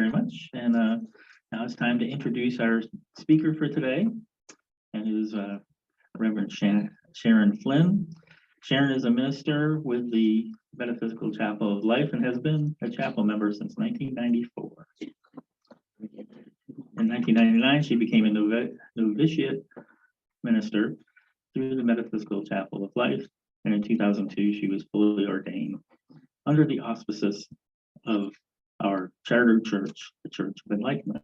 very much. And now it's time to introduce our speaker for today, and it is Reverend Sharon Flynn. Sharon is a minister with the Metaphysical Chapel of Life and has been a chapel member since 1994. In 1999, she became a novitiate minister through the Metaphysical Chapel of Life, and in 2002, she was fully ordained under the auspices of our charter church, the Church of Enlightenment.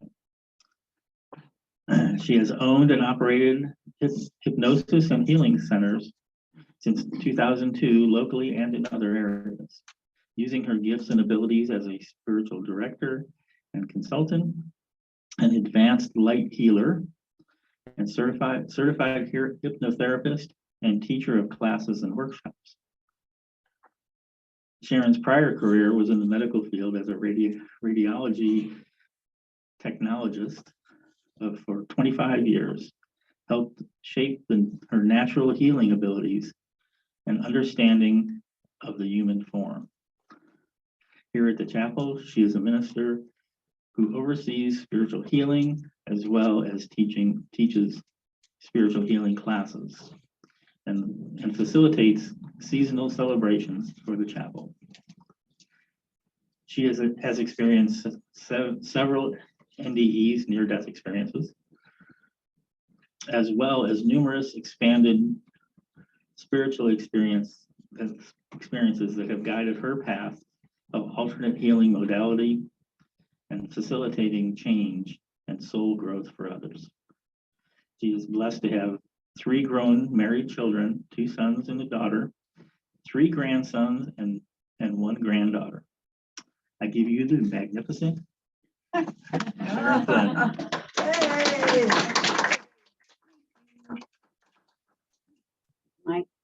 She has owned and operated hypnosis and healing centers since 2002, locally and in other areas, using her gifts and abilities as a spiritual director and consultant, an advanced light healer, and certified hypnotherapist and teacher of classes and workshops. Sharon's prior career was in the medical field as a radiology technologist for 25 years, helped shape her natural healing abilities and understanding of the human form. Here at the chapel, she is a minister who oversees spiritual healing as well as teaches spiritual healing classes and facilitates seasonal celebrations for the chapel. She has experienced several NDEs, near-death experiences, as well as numerous expanded spiritual experiences that have guided her path of alternate healing modality and facilitating change and soul growth for others. She is blessed to have 3 grown married children, 2 sons and a daughter, 3 grandsons, and 1 granddaughter. I give you the magnificent Sharon Flynn.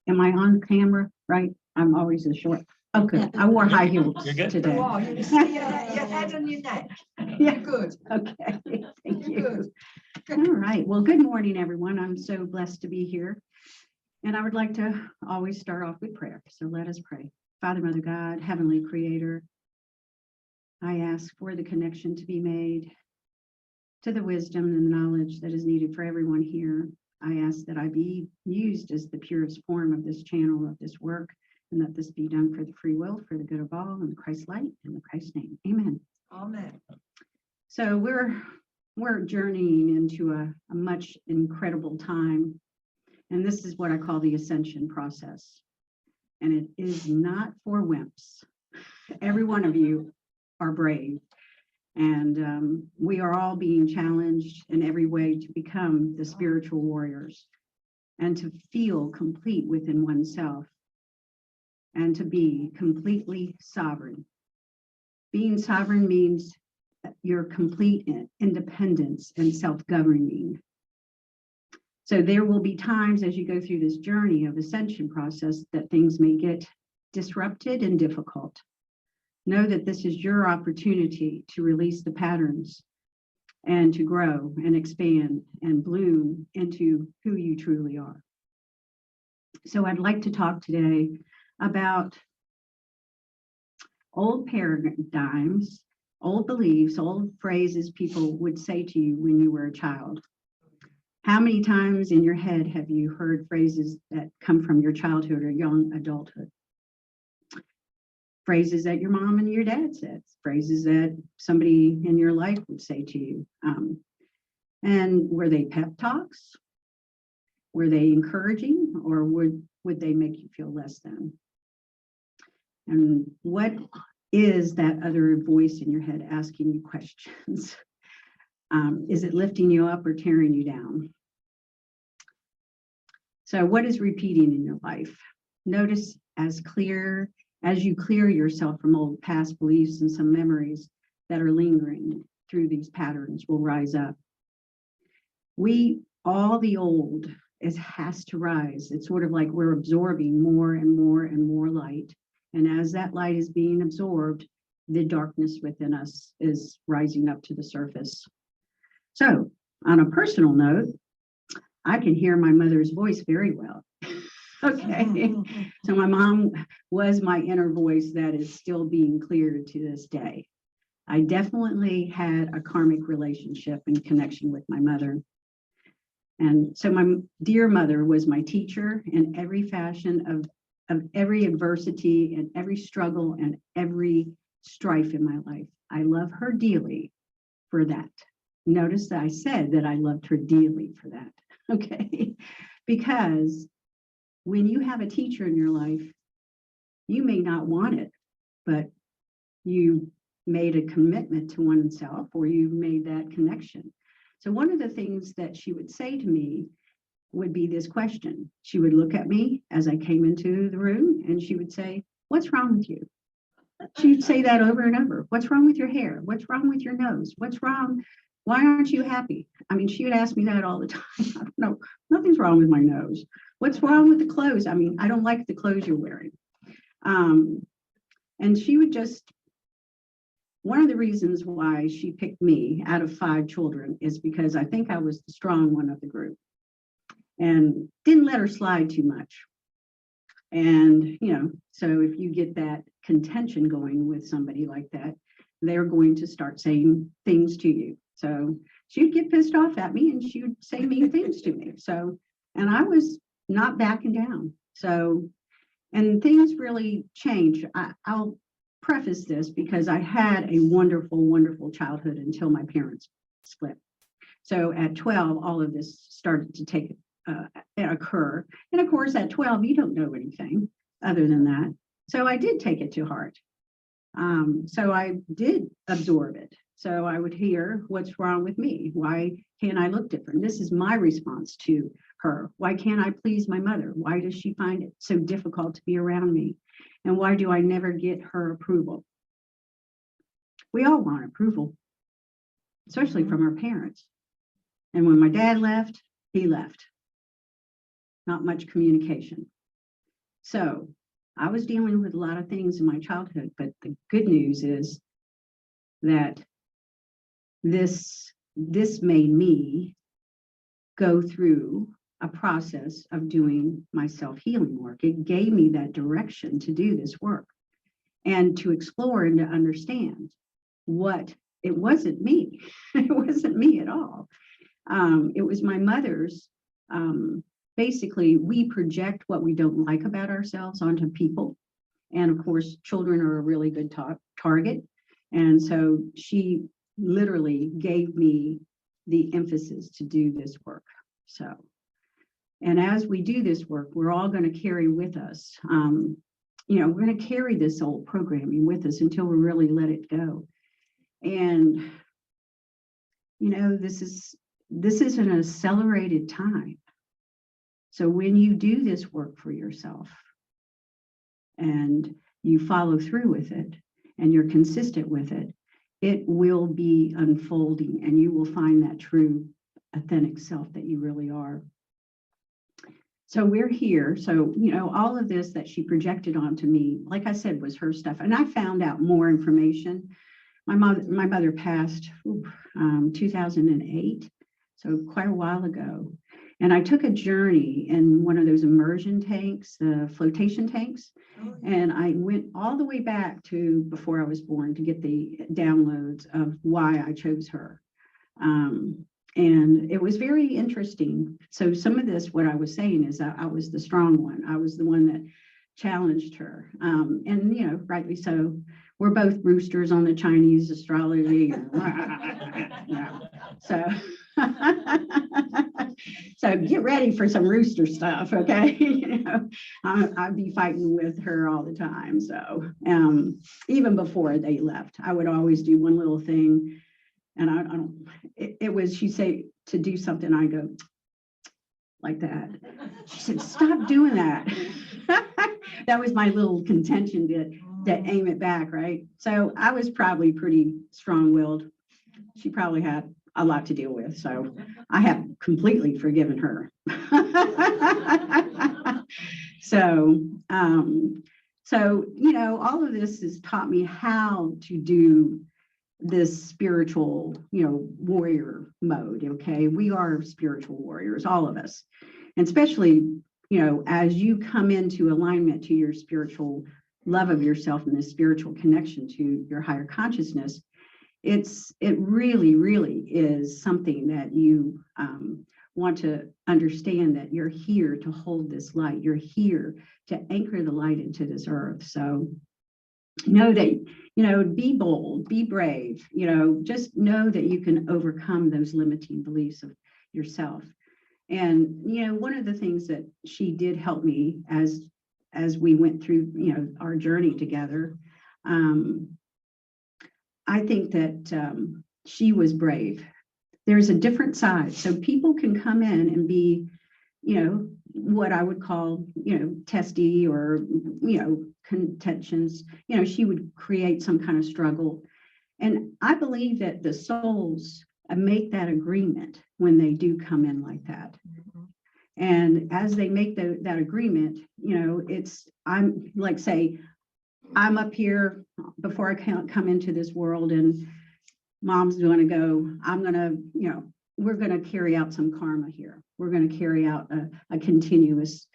Am I on camera? Right? I'm always a short. Okay, I wore high heels today. Wow, you can see your head and your neck. Yeah, Good. okay, thank you. Good. All right, well, good morning, everyone. I'm so blessed to be here. And I would like to always start off with prayer. So let us pray. Father, Mother God, Heavenly Creator, I ask for the connection to be made to the wisdom and the knowledge that is needed for everyone here. I ask that I be used as the purest form of this channel, of this work, and that this be done for the free will, for the good of all, in Christ's light, in Christ's name. Amen. Amen. So we're journeying into a much incredible time. And this is what I call the ascension process. And it is not for wimps. Every one of you are brave. And we are all being challenged in every way to become the spiritual warriors and to feel complete within oneself and to be completely sovereign. Being sovereign means your complete independence and self-governing. So there will be times as you go through this journey of ascension process that things may get disrupted and difficult. Know that this is your opportunity to release the patterns and to grow and expand and bloom into who you truly are. So I'd like to talk today about old paradigms, old beliefs, old phrases people would say to you when you were a child. How many times in your head have you heard phrases that come from your childhood or young adulthood? Phrases that your mom and your dad said, phrases that somebody in your life would say to you. And were they pep talks? Were they encouraging, or would they make you feel less than? And what is that other voice in your head asking you questions? Is it lifting you up or tearing you down? So what is repeating in your life? Notice as you clear yourself from old past beliefs and some memories that are lingering through these patterns will rise up. All the old has to rise. It's sort of like we're absorbing more and more and more light. And as that light is being absorbed, the darkness within us is rising up to the surface. So on a personal note, I can hear my mother's voice very well. Okay, so my mom was my inner voice that is still being cleared to this day. I definitely had a karmic relationship and connection with my mother. And so my dear mother was my teacher in every fashion of every adversity and every struggle and every strife in my life. I love her dearly for that. Notice that I said that I loved her dearly for that, okay? Because when you have a teacher in your life, you may not want it, but you made a commitment to oneself, or you made that connection. So one of the things that she would say to me would be this question. She would look at me as I came into the room and she would say, "What's wrong with you?" She'd say that over and over. "What's wrong with your hair? What's wrong with your nose? What's wrong? Why aren't you happy?" I mean, she would ask me that all the time. No, nothing's wrong with my nose. What's wrong with the clothes? I mean, I don't like the clothes you're wearing. And she would just, one of the reasons why she picked me out of 5 children is because I think I was the strong one of the group and didn't let her slide too much. And, you know, so if you get that contention going with somebody like that, they're going to start saying things to you. So she would get pissed off at me and she would say mean things to me. So, and I was not backing down. So, and things really changed. I'll preface this because I had a wonderful, wonderful childhood until my parents split. So at 12, all of this started to occur. And of course, at 12, you don't know anything other than that. So I did take it to heart. So I did absorb it. So I would hear, "What's wrong with me? Why can't I look different?" This is my response to her. "Why can't I please my mother? Why does she find it so difficult to be around me? And why do I never get her approval?" We all want approval, especially from our parents. And when my dad left, he left. Not much communication. So I was dealing with a lot of things in my childhood, but the good news is that this made me go through a process of doing my self-healing work. It gave me that direction to do this work and to explore and to understand what it wasn't me. It wasn't me at all. It was my mother's. Basically, we project what we don't like about ourselves onto people. And of course, children are a really good target. And so she literally gave me the emphasis to do this work. So, and as we do this work, we're all going to carry with us, you know, we're going to carry this old programming with us until we really let it go. And, you know, this is an accelerated time. So when you do this work for yourself and you follow through with it and you're consistent with it, it will be unfolding and you will find that true, authentic self that you really are. So we're here. So, you know, all of this that she projected onto me, like I said, was her stuff. And I found out more information. My mother passed 2008, so quite a while ago. And I took a journey in one of those immersion tanks, the flotation tanks. And I went all the way back to before I was born to get the downloads of why I chose her. And it was very interesting. So some of this, what I was saying is I was the strong one. I was the one that challenged her. And, you know, rightly so. We're both roosters on the Chinese astrology. Yeah. So, so get ready for some rooster stuff, okay? You know, I'd be fighting with her all the time. So even before they left, I would always do one little thing. And it was, she'd say to do something, I go like that. She said, "Stop doing that." That was my little contention to aim it back, right? So I was probably pretty strong-willed. She probably had a lot to deal with. So I have completely forgiven her. So, you know, all of this has taught me how to do this spiritual, you know, warrior mode. Okay. We are spiritual warriors, all of us. And especially, you know, as you come into alignment to your spiritual love of yourself and this spiritual connection to your higher consciousness, it really, really is something that you want to understand, that you're here to hold this light. You're here to anchor the light into this earth. So know that, be bold, be brave, just know that you can overcome those limiting beliefs of yourself. And, one of the things that she did help me as we went through, our journey together, I think that she was brave. There's a different side. So people can come in and be, what I would call, testy or, contentions. She would create some kind of struggle. And I believe that the souls make that agreement when they do come in like that. And as they make that agreement, I'm like, say, I'm up here before I come into this world, and mom's going to go, we're going to carry out some karma here. We're going to carry out a continuous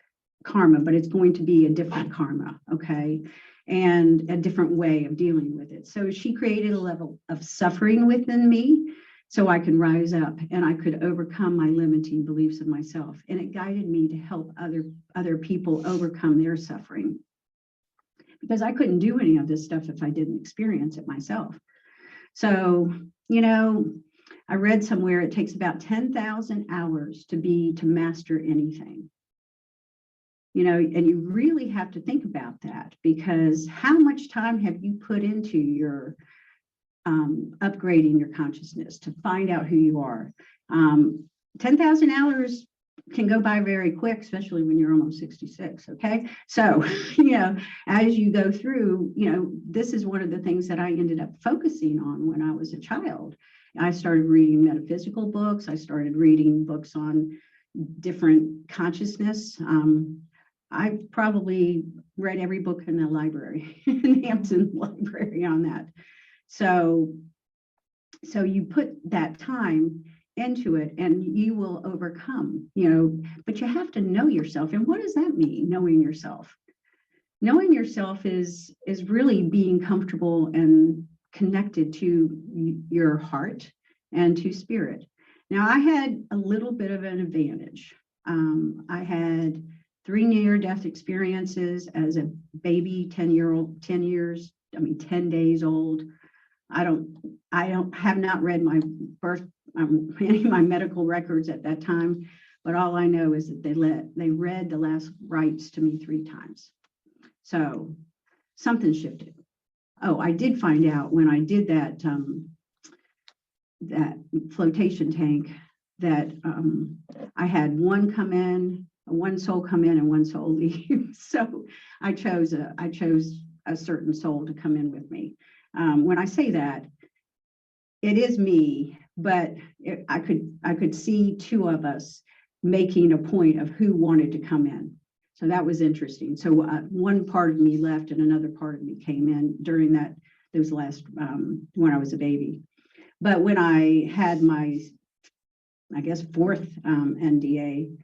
karma, but it's going to be a different karma, okay? And a different way of dealing with it. So she created a level of suffering within me so I could rise up and I could overcome my limiting beliefs of myself. And it guided me to help other people overcome their suffering. Because I couldn't do any of this stuff if I didn't experience it myself. So, I read somewhere it takes about 10,000 hours to master anything. And you really have to think about that, because how much time have you put into your upgrading your consciousness to find out who you are? 10,000 hours can go by very quick, especially when you're almost 66. Okay. So, as you go through, this is one of the things that I ended up focusing on when I was a child. I started reading metaphysical books. I started reading books on different consciousness. I probably read every book in the library, in the Hampton Library on that. So you put that time into it and you will overcome, but you have to know yourself. And what does that mean, knowing yourself? Knowing yourself is really being comfortable and connected to your heart and to spirit. Now, I had a little bit of an advantage. I had 3 near-death experiences as a baby, 10 days old. I have not read my any of my medical records at that time, but all I know is that they read the last rites to me 3 times. So something shifted. Oh, I did find out when I did that flotation tank that I had one soul come in and one soul leave. So I chose a certain soul to come in with me. When I say that, it is me, but I could see 2 of us making a point of who wanted to come in. So that was interesting. So one part of me left and another part of me came in during those last, when I was a baby. But when I had my, I guess, 4th NDE,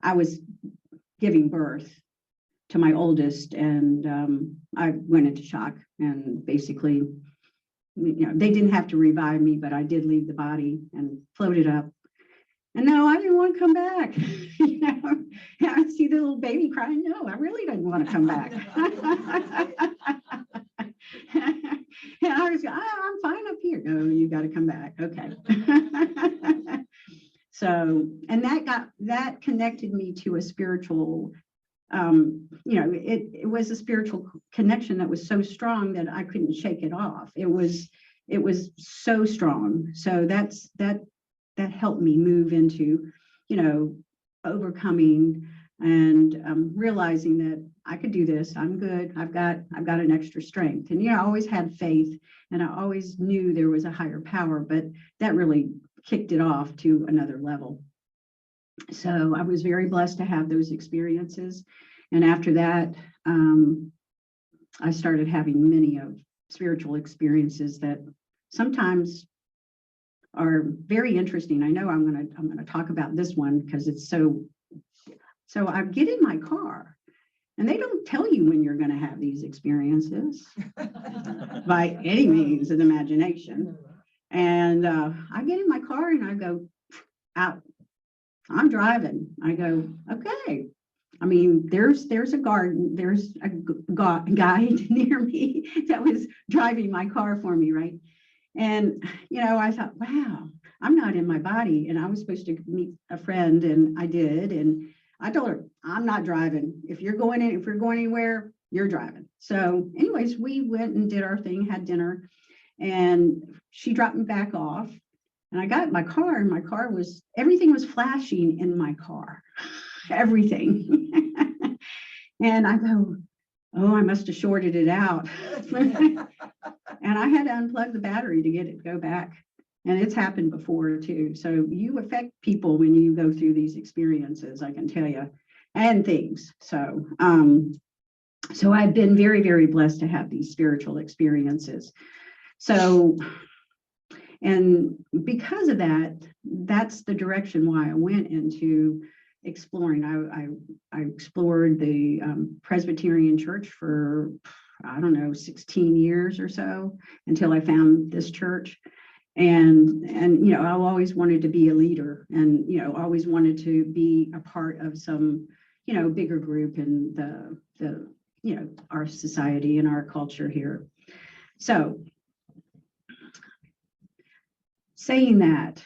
I was giving birth to my oldest, and I went into shock, and basically, they didn't have to revive me, but I did leave the body and floated up. And no, I didn't want to come back. I see the little baby crying. No, I really didn't want to come back. And I was, I'm fine up here. No, you got to come back. Okay. So, and that connected me to a spiritual, it was a spiritual connection that was so strong that I couldn't shake it off. It was so strong. So that helped me move into, overcoming and realizing that I could do this. I'm good. I've got an extra strength. And, I always had faith, and I always knew there was a higher power, but that really kicked it off to another level. So I was very blessed to have those experiences. And after that, I started having many of spiritual experiences that sometimes are very interesting. I know I'm going to talk about this one because it's so I get in my car And they don't tell you when you're going to have these experiences by any means of the imagination. And I get in my car and I go out. I'm driving. I go, okay. I mean, there's a garden, there's a guide near me that was driving my car for me, right? And, you know, I thought, wow, I'm not in my body. And I was supposed to meet a friend, and I did. And I told her, I'm not driving. If you're going anywhere, you're driving. So anyways, we went and did our thing, had dinner, and she dropped me back off. And I got in my car, and my car was, everything was flashing in my car, everything. And I go, oh, I must have shorted it out. And I had to unplug the battery to get it to go back. And it's happened before too. So you affect people when you go through these experiences, I can tell you, and things. So, so I've been very, very blessed to have these spiritual experiences. So, and because of that, that's the direction why I went into exploring. I explored the Presbyterian Church for, I don't know, 16 years or so, until I found this church. And you know, I always wanted to be a leader, and you know, always wanted to be a part of some, you know, bigger group in the you know, our society and our culture here. So saying that,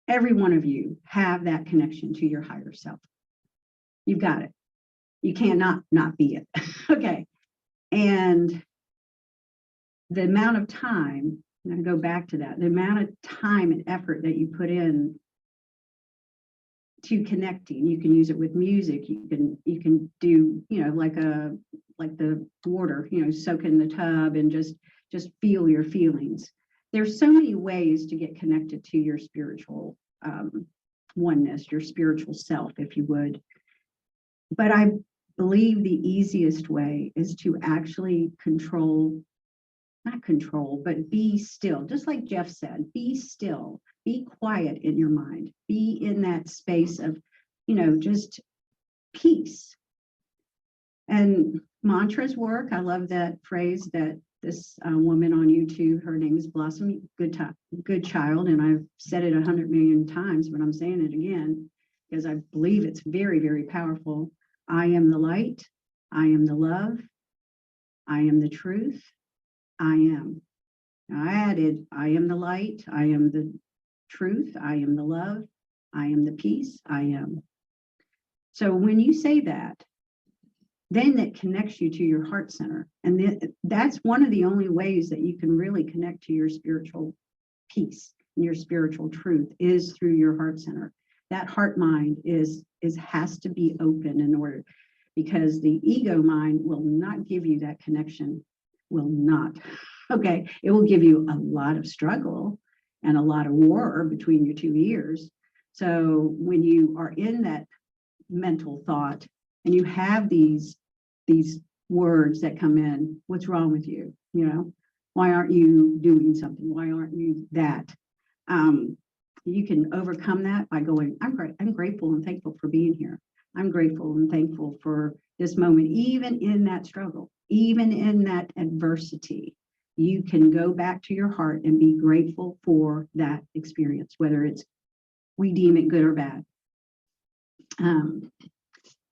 every one of you have that connection to your higher self. You've got it. You cannot not be it. Okay. And the amount of time, I'm going to go back to that, the amount of time and effort that you put in to connecting. You can use it with music. You can do, you know, like the water, you know, soak in the tub and just feel your feelings. There's so many ways to get connected to your spiritual oneness, your spiritual self, if you would. But I believe the easiest way is to actually not control, but be still. Just like Jeff said, be still, be quiet in your mind, be in that space of, you know, just peace. And mantras work. I love that phrase that this woman on YouTube, her name is Blossom Good Child, and I've said it 100 million times, but I'm saying it again because I believe it's very, very powerful. I am the light. I am the love. I am the truth. I am. Now I added, I am the light. I am the truth. I am the love. I am the peace. I am. So when you say that, then that connects you to your heart center. And that's one of the only ways that you can really connect to your spiritual peace and your spiritual truth is through your heart center. That heart mind has to be open in order, because the ego mind will not give you that connection, will not. Okay, it will give you a lot of struggle and a lot of war between your two ears. So when you are in that mental thought, and you have these words that come in, what's wrong with you? You know, why aren't you doing something? Why aren't you that? You can overcome that by going, I'm grateful and thankful for being here. I'm grateful and thankful for this moment, even in that struggle, even in that adversity. You can go back to your heart and be grateful for that experience, whether it's, we deem it good or bad.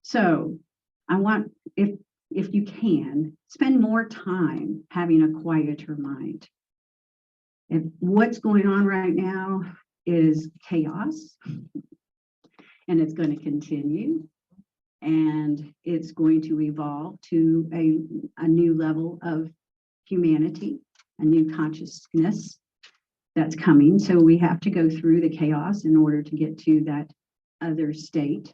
So I want, if you can, spend more time having a quieter mind. If what's going on right now is chaos, and it's going to continue, and it's going to evolve to a new level of humanity, a new consciousness that's coming. So we have to go through the chaos in order to get to that other state.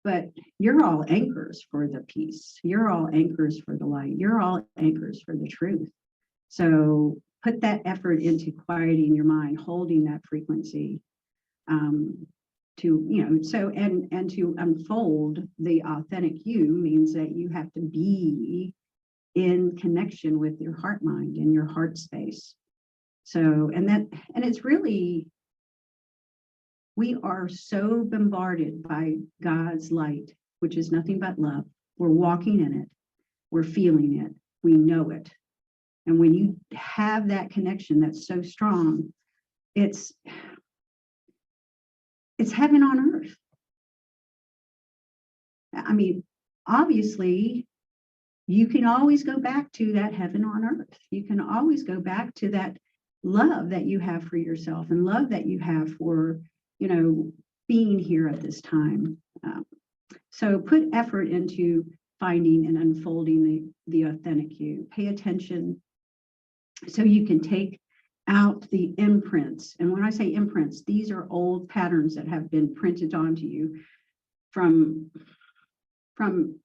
But you're all anchors for the peace. You're all anchors for the light. You're all anchors for the truth. So put that effort into quieting your mind, holding that frequency, to, you know, so, and to unfold the authentic you means that you have to be in connection with your heart mind and your heart space. So, and it's really, we are so bombarded by God's light, which is nothing but love. We're walking in it. We're feeling it. We know it. And when you have that connection that's so strong, it's heaven on earth. I mean, obviously, you can always go back to that heaven on earth. You can always go back to that love that you have for yourself and love that you have for, being here at this time. So put effort into finding and unfolding the authentic you. Pay attention so you can take out the imprints. And when I say imprints, these are old patterns that have been printed onto you from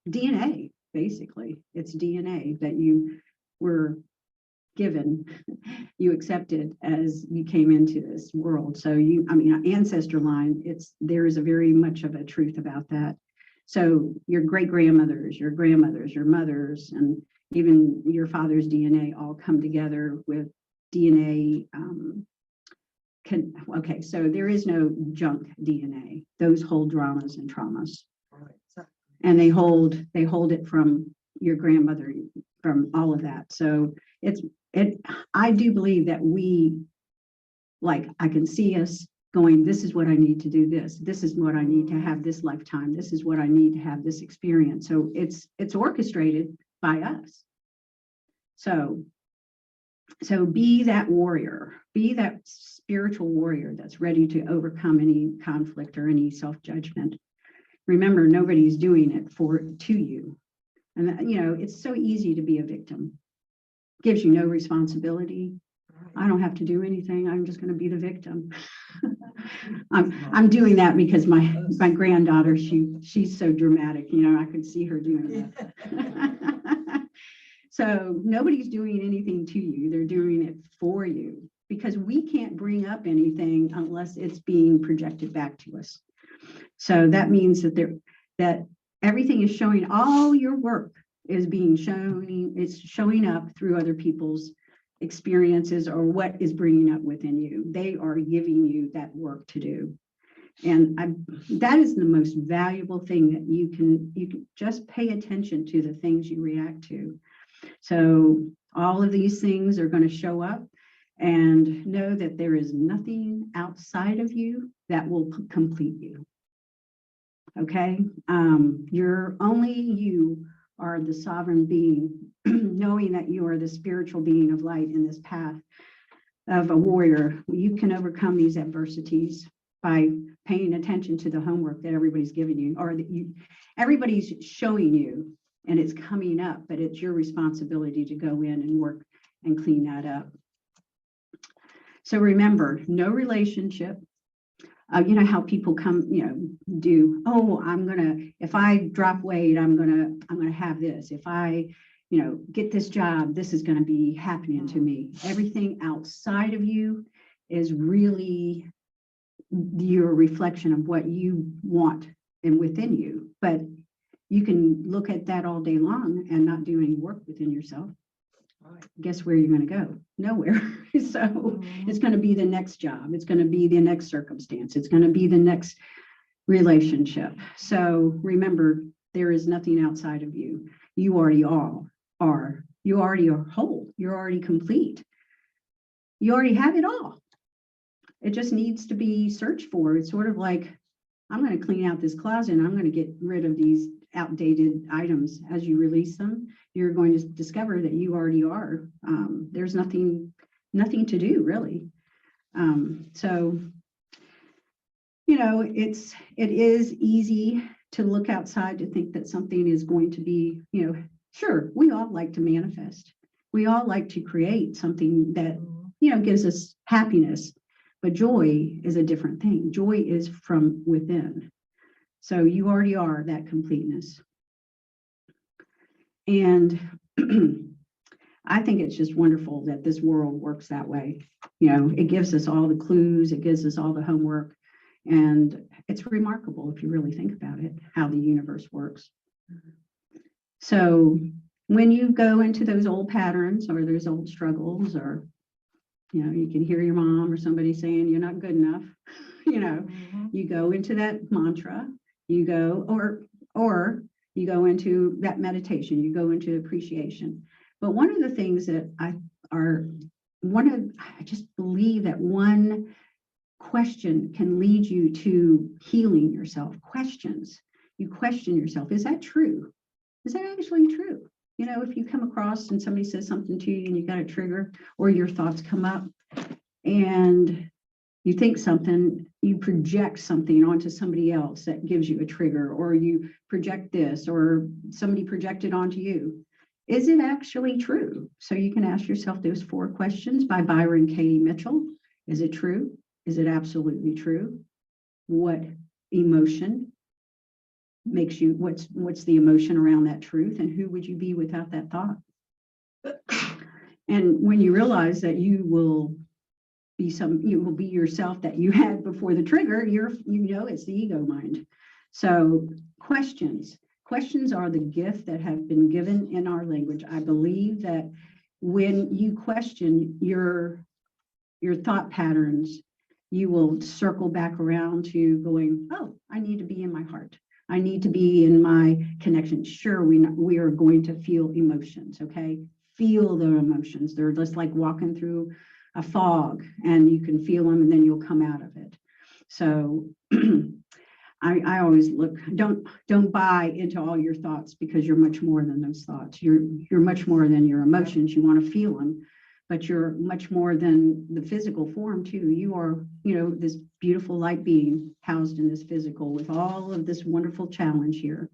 DNA, basically. It's DNA that you were given, you accepted as you came into this world. So ancestor line, there is a very much of a truth about that. So your great-grandmothers, your grandmothers, your mothers, and even your father's DNA all come together with DNA. Okay, so there is no junk DNA. Those hold dramas and traumas. And they hold it from your grandmother, from all of that. So I do believe that I can see us going, this is what I need to do this. This is what I need to have this lifetime. This is what I need to have this experience. So it's orchestrated by us. So be that warrior, be that spiritual warrior that's ready to overcome any conflict or any self-judgment. Remember, nobody's doing it to you. And it's so easy to be a victim. Gives you no responsibility. I don't have to do anything. I'm just going to be the victim. I'm doing that because my granddaughter, she's so dramatic. I could see her doing that. So nobody's doing anything to you. They're doing it for you, because we can't bring up anything unless it's being projected back to us. So that means that everything is showing, all your work is being shown, it's showing up through other people's experiences or what is bringing up within you. They are giving you that work to do. And that is the most valuable thing, that you can just pay attention to the things you react to. So all of these things are going to show up, and know that there is nothing outside of you that will complete you. Okay? You are the sovereign being, knowing that you are the spiritual being of light in this path of a warrior. You can overcome these adversities by paying attention to the homework that everybody's giving you, or that everybody's showing you, and it's coming up, but it's your responsibility to go in and work and clean that up. So remember, no relationship. How people come, if I drop weight, I'm gonna have this. If I, get this job, this is gonna be happening to me. Everything outside of you is really your reflection of what you want and within you. But you can look at that all day long and not do any work within yourself. Guess where you're going to go? Nowhere. So it's going to be the next job. It's going to be the next circumstance. It's going to be the next relationship. So remember, there is nothing outside of you. You already are. You already are whole. You're already complete. You already have it all. It just needs to be searched for. It's sort of like, I'm going to clean out this closet and I'm going to get rid of these outdated items. As you release them, you're going to discover that you already are. There's nothing to do, really. So, it is easy to look outside to think that something is going to be, sure, we all like to manifest. We all like to create something that, gives us happiness. But joy is a different thing. Joy is from within. So you already are that completeness. And I think it's just wonderful that this world works that way. It gives us all the clues, it gives us all the homework. And it's remarkable if you really think about it, how the universe works. So when you go into those old patterns or those old struggles, or you can hear your mom or somebody saying you're not good enough, you go into that mantra, you go, or You go into that meditation, you go into appreciation. But one of the things that I just believe that one question can lead you to healing yourself. Questions. You question yourself. Is that true? Is that actually true? You know, if you come across and somebody says something to you and you got a trigger, or your thoughts come up and you think something, you project something onto somebody else that gives you a trigger, or you project this, or somebody projected onto you. Is it actually true? So you can ask yourself those 4 questions by Byron Katie Mitchell. Is it true? Is it absolutely true? What emotion makes you, what's the emotion around that truth, and who would you be without that thought? And when you realize that you will be yourself that you had before the trigger, it's the ego mind. So questions are the gift that have been given in our language. I believe that when you question your thought patterns, you will circle back around to going, oh, I need to be in my heart. I need to be in my connection. Sure, we are going to feel emotions, okay? Feel the emotions. They're just like walking through a fog, and you can feel them and then you'll come out of it. So I always look, don't buy into all your thoughts, because you're much more than those thoughts. You're much more than your emotions. You want to feel them, but you're much more than the physical form too. You are, this beautiful light being housed in this physical with all of this wonderful challenge here.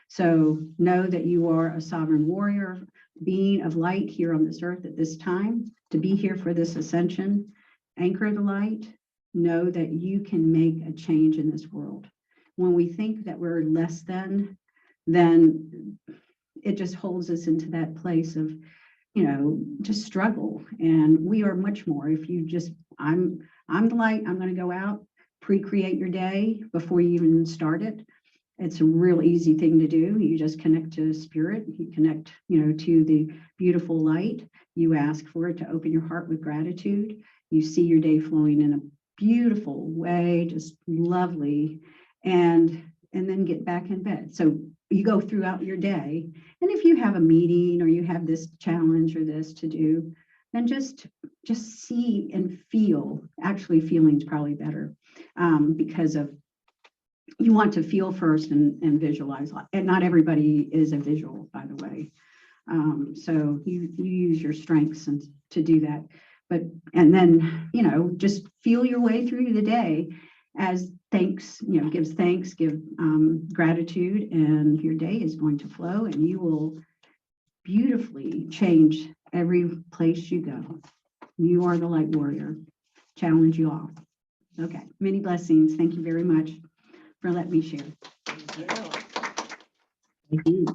So know that you are a sovereign warrior, being of light here on this earth at this time, to be here for this ascension. Anchor the light. Know that you can make a change in this world. When we think that we're less than, then it just holds us into that place of, just struggle. And we are much more. If you just, I'm the light, I'm going to go out, pre-create your day before you even start it. It's a real easy thing to do. You just connect to spirit. You connect, to the beautiful light. You ask for it to open your heart with gratitude. You see your day flowing in a beautiful way, just lovely, and then get back in bed. So you go throughout your day. And if you have a meeting or you have this challenge or this to do, then just see and feel. Actually, feeling's probably better, because of, you want to feel first and visualize. And not everybody is a visual, by the way. So you use your strengths and to do that. And then, just feel your way through the day as thanks, gives thanks, give gratitude, and your day is going to flow, and you will beautifully change every place you go. You are the light warrior. Challenge you all. Okay, many blessings. Thank you very much for letting me share. Thank you. Thank you.